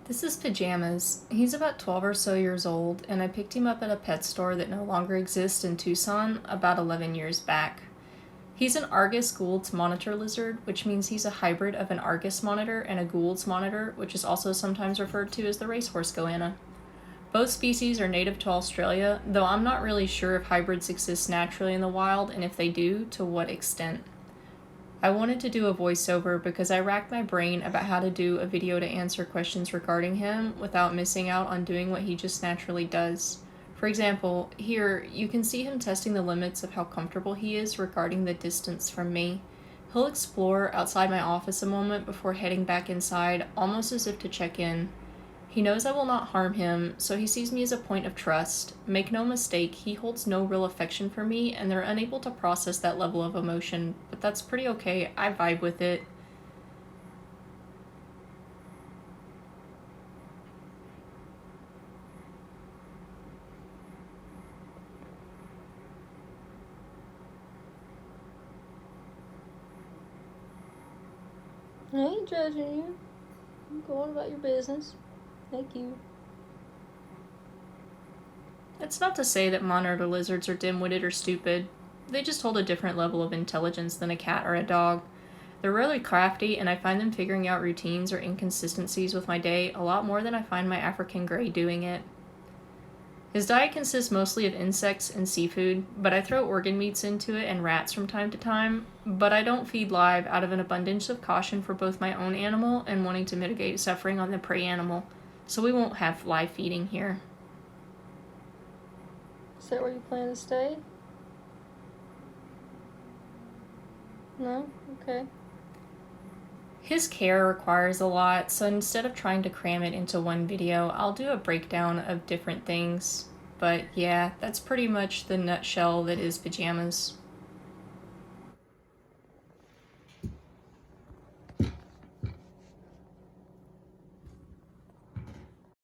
This is Pajaaamas. He's about 12 or so years old, and I picked him up at a pet store that no longer exists in Tucson about 11 years back. He's an Argus Goulds monitor lizard, which means he's a hybrid of an Argus monitor and a Goulds monitor, which is also sometimes referred to as the racehorse goanna. Both species are native to Australia, though I'm not really sure if hybrids exist naturally in the wild, and if they do, to what extent. I wanted to do a voiceover because I racked my brain about how to do a video to answer questions regarding him without missing out on doing what he just naturally does. For example, here you can see him testing the limits of how comfortable he is regarding the distance from me. He'll explore outside my office a moment before heading back inside, almost as if to check in. He knows I will not harm him, so he sees me as a point of trust. Make no mistake, he holds no real affection for me, and they're unable to process that level of emotion, but that's pretty okay. I vibe with it. I ain't judging you. I'm going about your business. Thank you. It's not to say that monitor lizards are dim-witted or stupid. They just hold a different level of intelligence than a cat or a dog. They're really crafty, and I find them figuring out routines or inconsistencies with my day a lot more than I find my African Grey doing it. His diet consists mostly of insects and seafood, but I throw organ meats into it and rats from time to time, but I don't feed live out of an abundance of caution for both my own animal and wanting to mitigate suffering on the prey animal, so we won't have live feeding here. Is that where you plan to stay? No? Okay. His care requires a lot, so instead of trying to cram it into one video, I'll do a breakdown of different things. But yeah, that's pretty much the nutshell that is Pajaaamas.